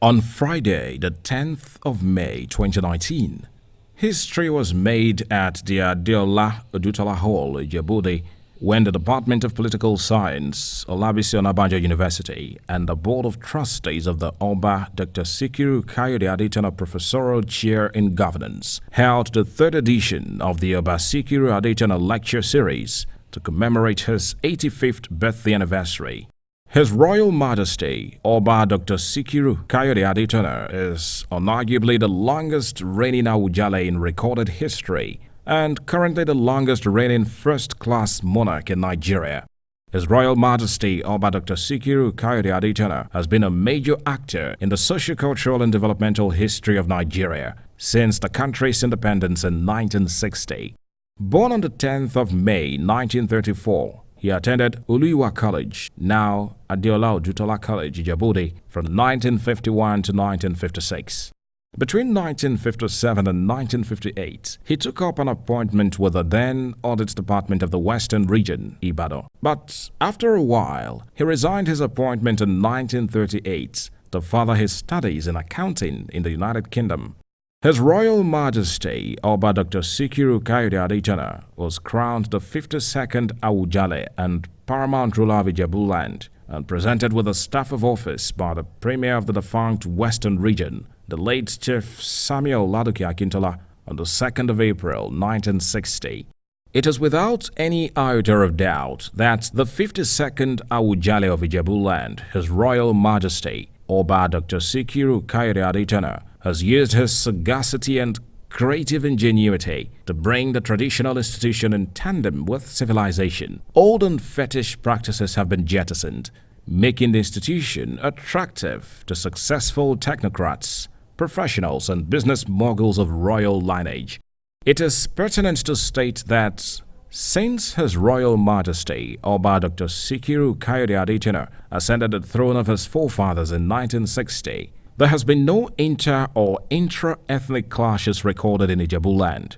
On Friday, the 10th of May 2019, history was made at the Adetona Hall, Ijebu, when the Department of Political Science, Olabisi Onabanjo University, and the Board of Trustees of the Oba Dr. Sikiru Kayode Adetona Professorial Chair in Governance held the third edition of the Oba Sikiru Adetona Lecture Series to commemorate his 85th birthday anniversary. His Royal Majesty, Oba Dr. Sikiru Kayode Adetona, is unarguably the longest reigning Awujale in recorded history and currently the longest reigning first-class monarch in Nigeria. His Royal Majesty, Oba Dr. Sikiru Kayode Adetona, has been a major actor in the socio-cultural and developmental history of Nigeria since the country's independence in 1960. Born on the 10th of May 1934, he attended Oluyiwa College, now Adeola Ojutola College, Ijebu, from 1951 to 1956. Between 1957 and 1958, he took up an appointment with the then Audit Department of the Western Region, Ibadan. But after a while, he resigned his appointment in 1938 to further his studies in accounting in the United Kingdom. His Royal Majesty, Oba Dr. Sikiru Kayode Adetona, was crowned the 52nd Awujale and paramount ruler of Ijebu land and presented with the staff of office by the Premier of the defunct Western Region, the late Chief Samuel Ladoke Akintola, on the 2nd of April 1960. It is without any iota of doubt that the 52nd Awujale of Ijebu land, His Royal Majesty, Oba Dr. Sikiru Kayode Adetona, has used his sagacity and creative ingenuity to bring the traditional institution in tandem with civilization. Old and fetish practices have been jettisoned, making the institution attractive to successful technocrats, professionals, and business moguls of royal lineage. It is pertinent to state that since His Royal Majesty, Oba Dr. Sikiru Kayode Adetona, ascended the throne of his forefathers in 1960, there has been no inter- or intra-ethnic clashes recorded in Ijebu land.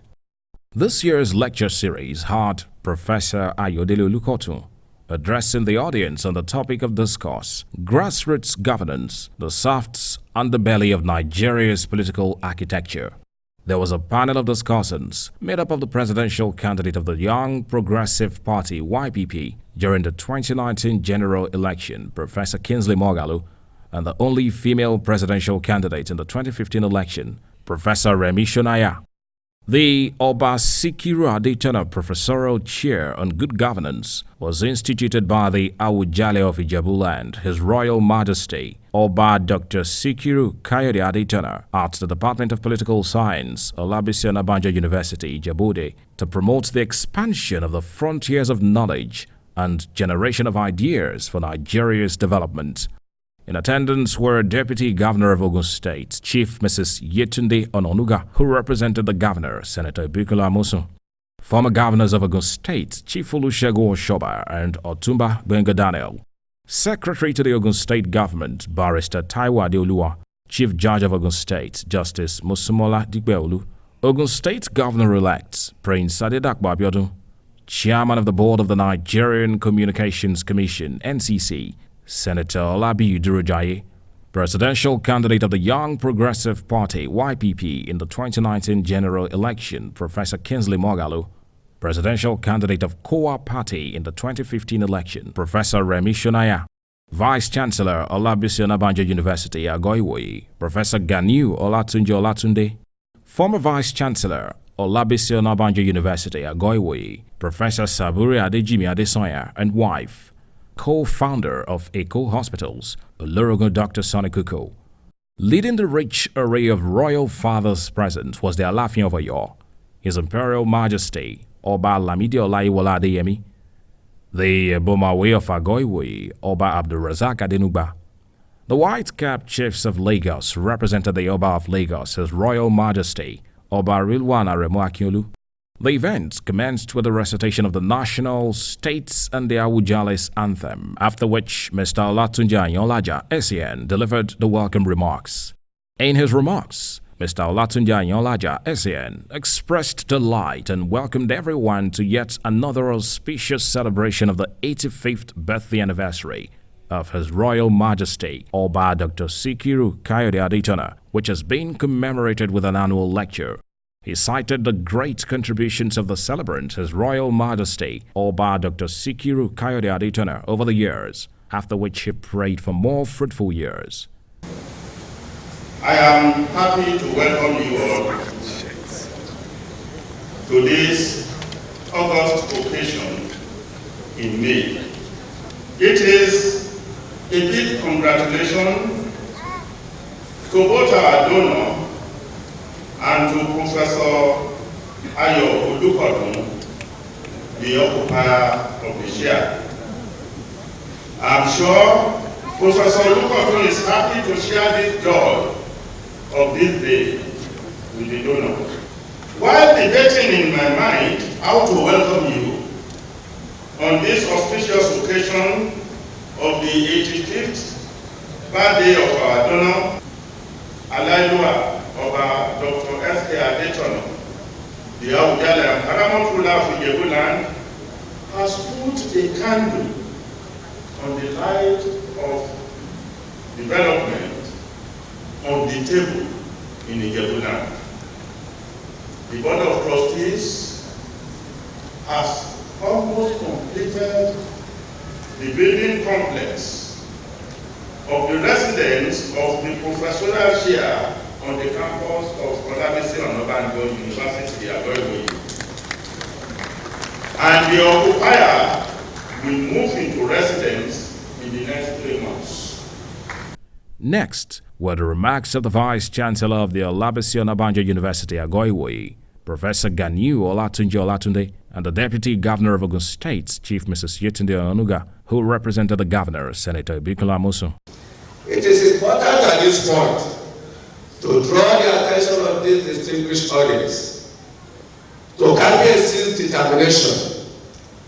This year's lecture series had Professor Ayodele Olukotu addressing the audience on the topic of discourse, grassroots governance, the soft underbelly of Nigeria's political architecture. There was a panel of discussants made up of the presidential candidate of the Young Progressive Party (YPP) during the 2019 general election, Professor Kingsley Moghalu, and the only female presidential candidate in the 2015 election, Professor Remi Shonaya. The Oba Sikiru Adetona Professorial Chair on Good Governance was instituted by the Awujale of Ijebu land, His Royal Majesty, Oba Dr. Sikiru Kayode Adetona, at the Department of Political Science, Olabisi Onabanjo University, Ijebu, to promote the expansion of the frontiers of knowledge and generation of ideas for Nigeria's development. In attendance were Deputy Governor of Ogun State, Chief Mrs. Yetunde Ononuga, who represented the Governor, Senator Bukola Amosun. Former Governors of Ogun State, Chief Olusegun Oshoba and Otumba Gbenga Daniel. Secretary to the Ogun State Government, Barrister Taiwo Adeoluwa. Chief Judge of Ogun State, Justice Mosumola Digbeolu. Ogun State Governor-elect, Prince Adedakpo Abiodun. Chairman of the Board of the Nigerian Communications Commission, NCC, Senator Olabi Durojaye, presidential candidate of the Young Progressive Party (YPP) in the 2019 general election, Professor Kingsley Moghalu, presidential candidate of Kowa Party in the 2015 election, Professor Remi Shonaya, Vice Chancellor Olabisi Onabanjo University, Agoiwoyi, Professor Ganiu Olatunji Olatunde, former Vice Chancellor Olabisi Onabanjo University, Agoiwoyi, Professor Saburi Adejimi Adesanya and wife, co-founder of Eko Hospitals, Olorogun Dr. Sonny Kuko. Leading the rich array of royal fathers present was the Alafin of Oyo, His Imperial Majesty, Oba Lamidi Olayiwola Adeyemi, the Bomawe of Agoiwoyi, Oba Abdulrazak Adenugba. The white-capped chiefs of Lagos represented the Oba of Lagos, His Royal Majesty, Oba Rilwan Aremu Akiolu. The event commenced with the recitation of the national, states, and the Awujale's anthem, after which Mr. Olatunji Anyolaja, SAN, delivered the welcome remarks. In his remarks, Mr. Olatunji Anyolaja, SAN, expressed delight and welcomed everyone to yet another auspicious celebration of the 85th birthday anniversary of His Royal Majesty Oba Dr. Sikiru Kayode Adetona, which has been commemorated with an annual lecture. He cited the great contributions of the celebrant, His Royal Majesty Oba Dr. Sikiru Kayode Adetona, over the years, after which he prayed for more fruitful years. I am happy to welcome you all to this August occasion in May. It is a big congratulations to both our donor and to Professor Ayo Olukodun, the occupier of the chair. I'm sure Professor Olukodun is happy to share this joy of this day with the donor. While debating in my mind how to welcome you on this auspicious occasion of the 85th birthday of our donor, Alailua of Dr. S.K. Adetona, the Awujale and paramount ruler of Ijebu land, has put a candle on the light of development on the table in Ijebu land. The Board of Trustees has almost completed the building complex of the residence of the professorial chair on the campus of Olabisi Onabanjo University, Agoiwoye. And the occupier will move into residence in the next 3 months. Next were the remarks of the Vice Chancellor of the Olabisi Onabanjo University, Agoiwoye, Professor Ganiu Olatunji Olatunde, and the Deputy Governor of Ogun State, Chief Mrs. Yetunde Onuga, who represented the Governor, Senator Bikola Amosun. It is important at this point to draw the attention of this distinguished audience to Kabiesi's determination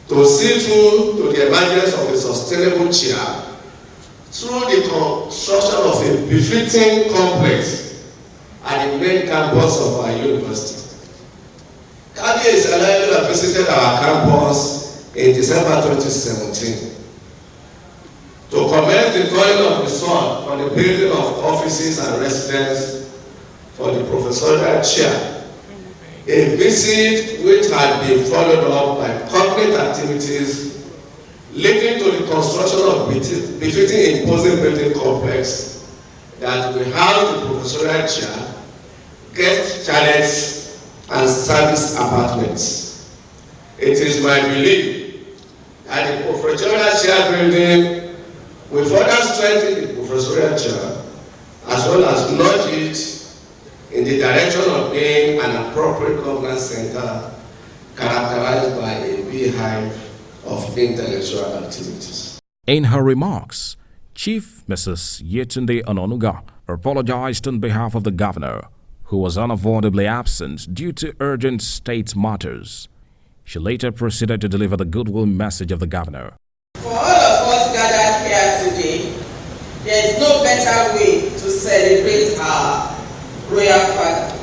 to see through to the emergence of a sustainable chair through the construction of a befitting complex at the main campus of our university. Kabiesi Alailua visited our campus in December 2017 to commence the going of the sun for the building of offices and residences for the professorial chair, a visit which had been followed up by concrete activities leading to the construction of befitting imposing building complex that will house the professorial chair, guest chalets, and service apartments. It is my belief that the professorial chair building will further strengthen the professorial chair as well as nudge it in the direction of being an appropriate governance center characterized by a beehive of intellectual activities. In her remarks, Chief Mrs. Yetunde Onuga apologized on behalf of the Governor, who was unavoidably absent due to urgent state matters. She later proceeded to deliver the goodwill message of the Governor. For all of us gathered here today, there is no better way to celebrate our royal father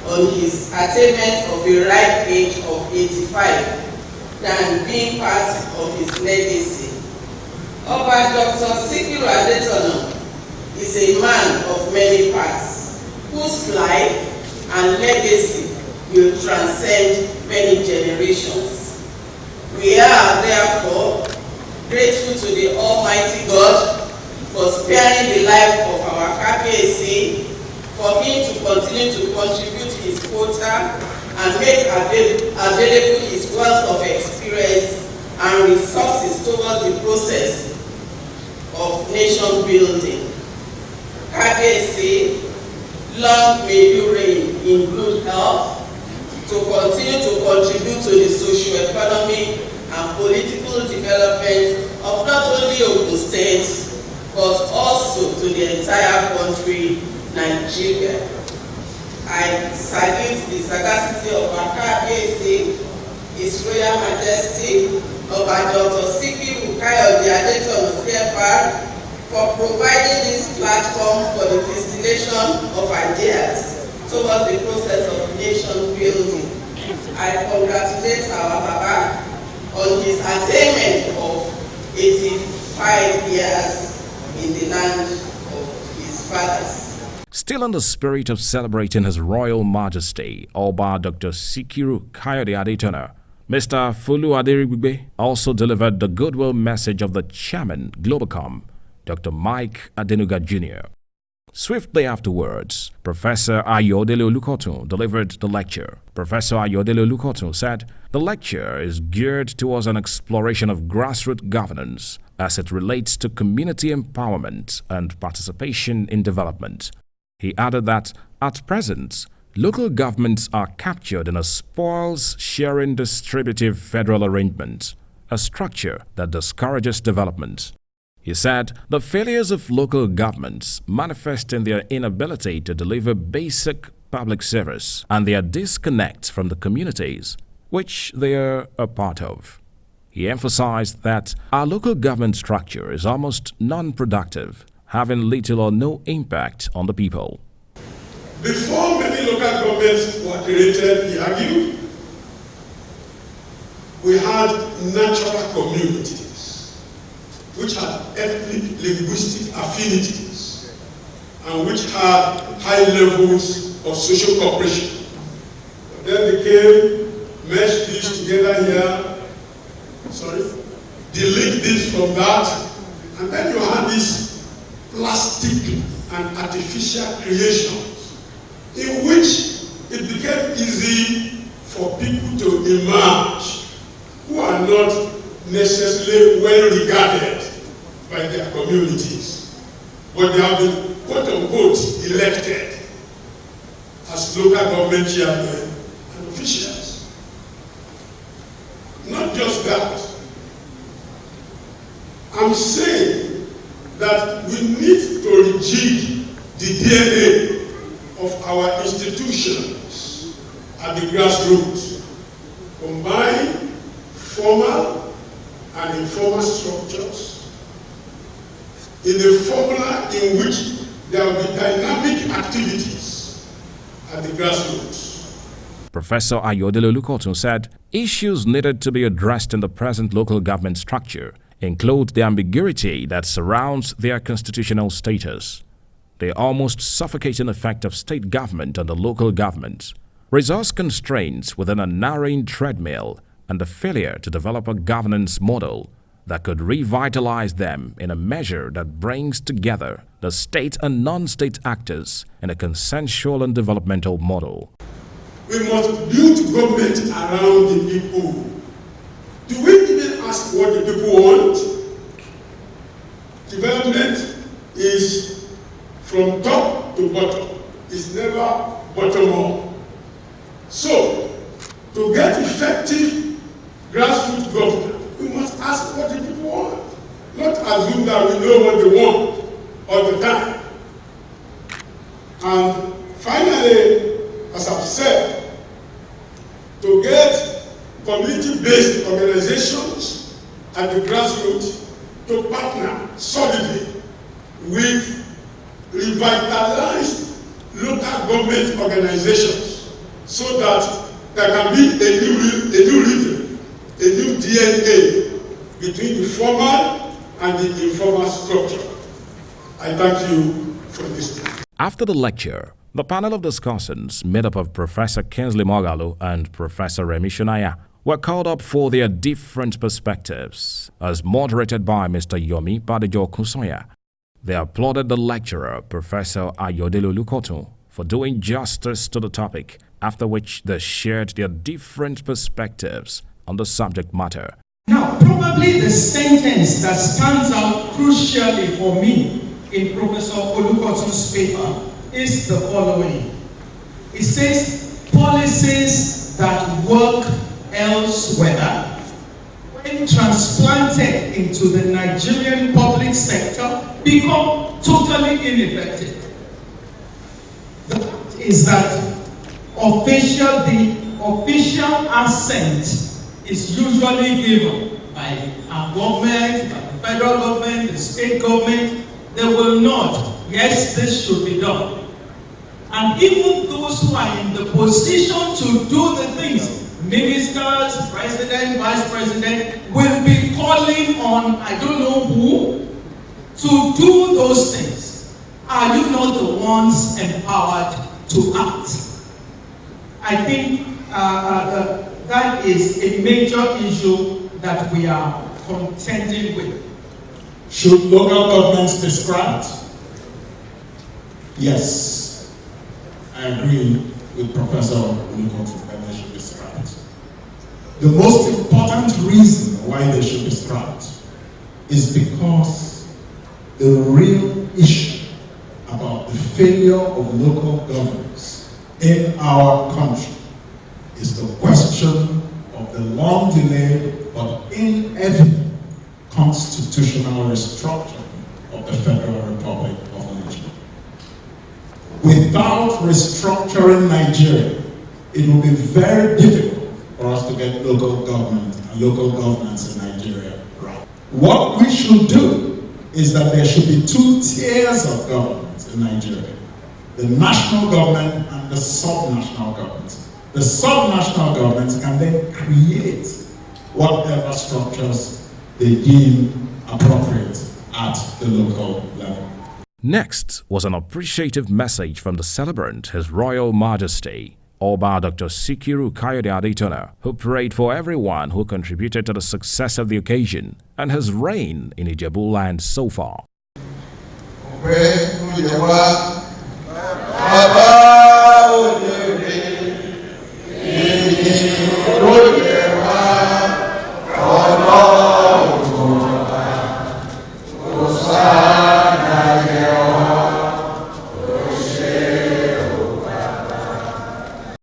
on his attainment of a ripe age of 85 than being part of his legacy. Oba Dr. Sikiru Adetona is a man of many parts, whose life and legacy will transcend many generations. We are therefore grateful to the Almighty God for sparing the life of our Kabiesi, for him to continue to contribute his quota and make available his wealth of experience and resources towards the process of nation building. Kabiesi, long may you reign in good health to continue to contribute to the socio-economic and political development of not only Ogun State, but also to the entire country, Nigeria. I salute the sagacity of our Kabiesi, His Royal Majesty, Oba Dr. Sikiru Kayode Adetona CFR, for providing this platform for the distillation of ideas towards the process of nation building. I congratulate our Baba on his attainment of 85 years Still in the spirit of celebrating His Royal Majesty, Oba Dr. Sikiru Kayode Adetona, Mr. Fulu Aderibigbe also delivered the goodwill message of the chairman, Globacom, Dr. Mike Adenuga Jr. Swiftly afterwards, Professor Kayode Olukotun delivered the lecture. Professor Kayode Olukotun said the lecture is geared towards an exploration of grassroots governance as it relates to community empowerment and participation in development. He added that, at present, local governments are captured in a spoils-sharing distributive federal arrangement, a structure that discourages development. He said the failures of local governments manifest in their inability to deliver basic public service and their disconnect from the communities which they are a part of. He emphasized that our local government structure is almost non-productive, having little or no impact on the people. Before many local governments were created, he argued, we had natural communities which had ethnic, linguistic affinities and which had high levels of social cooperation. But then they came, meshed these together here, delete this from that, and then you had this plastic and artificial creations in which it became easy for people to emerge who are not necessarily well regarded by their communities, but they have been quote-unquote elected as local government chairmen and officials. Not just that, I'm saying that we need to rejig the DNA of our institutions at the grassroots, combine formal and informal structures in a formula in which there will be dynamic activities at the grassroots. Professor Kayode Olukotun said issues needed to be addressed in the present local government structure include the ambiguity that surrounds their constitutional status, the almost suffocating effect of state government on the local government, resource constraints within a narrowing treadmill, and the failure to develop a governance model that could revitalize them in a measure that brings together the state and non-state actors in a consensual and developmental model. We must build government around the people. Do we even ask what the people want? Development is from top to bottom. It's never bottom up. So, to get effective grassroots government, we must ask what the people want. Not assume that we know what they want all the time. And finally, as I've said, to get community-based organizations at the grassroots to partner solidly with revitalized local government organizations so that there can be a new rhythm, a new DNA between the formal and the informal structure. I thank you for listening. After the lecture, the panel of discussants, made up of Professor Kingsley Moghalu and Professor Remi Shunaya, were called up for their different perspectives, as moderated by Mr. Yomi Badejo Kusoya. They applauded the lecturer, Professor Kayode Olukotun, for doing justice to the topic, after which they shared their different perspectives on the subject matter. Now, probably the sentence that stands out crucially for me in Professor Olukotun's paper is the following. It says, policies that work elsewhere, when transplanted into the Nigerian public sector, become totally ineffective. The fact is that the official assent is usually given by our government, by the federal government, the state government. They will nod, yes, this should be done. And even those who are in the position to do the things, ministers, president, vice president, will be calling on, I don't know who, to do those things. are you not the ones empowered to act? I think that is a major issue that we are contending with. Should local governments be scrapped? Yes, I agree with Professor Olukotu that they should be scrapped. The most important reason why they should be scrapped is because the real issue about the failure of local governments in our country is the question of the long-delayed but inevitable constitutional restructuring of the Federal Republic of Nigeria. Without restructuring Nigeria, it will be very difficult for us to get local government and local governance in Nigeria right. What we should do is that there should be two tiers of government in Nigeria: the national government and the subnational government. The subnational governments can then create whatever structures they deem appropriate at the local level. Next was an appreciative message from the celebrant, His Royal Majesty, Oba Dr. Sikiru Kayode Adetona, who prayed for everyone who contributed to the success of the occasion and his reign in Ijebu land so far.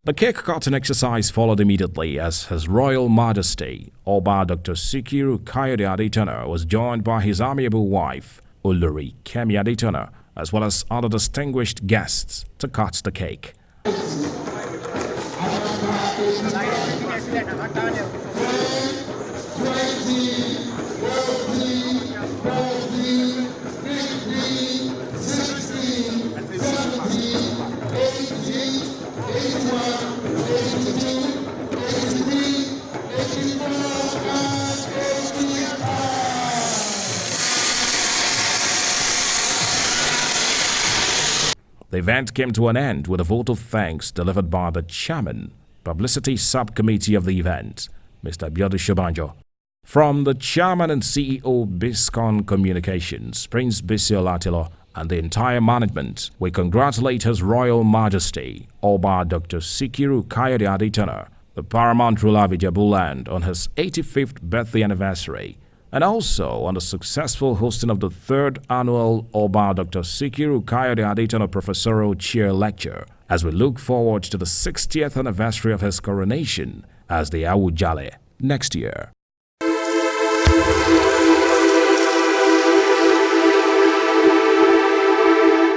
The cake cutting exercise followed immediately as His Royal Majesty, Oba Dr. Sikiru Kayode Adetona, was joined by his amiable wife, Olori Kemi Adetona, as well as other distinguished guests to cut the cake. The event came to an end with a vote of thanks delivered by the Chairman, Publicity Subcommittee of the event, Mr. Biodun Shobanjo. From the Chairman and CEO Biscon Communications, Prince Bisi Olatilo, and the entire management, we congratulate His Royal Majesty, Oba Dr. Sikiru Kayode Adetona, the paramount ruler of Ijebu land, on his 85th birthday anniversary, and also on the successful hosting of the 3rd annual Oba Dr. Sikiru Kayode Adetona Professorial Chair Lecture, as we look forward to the 60th anniversary of his coronation as the Awujale next year.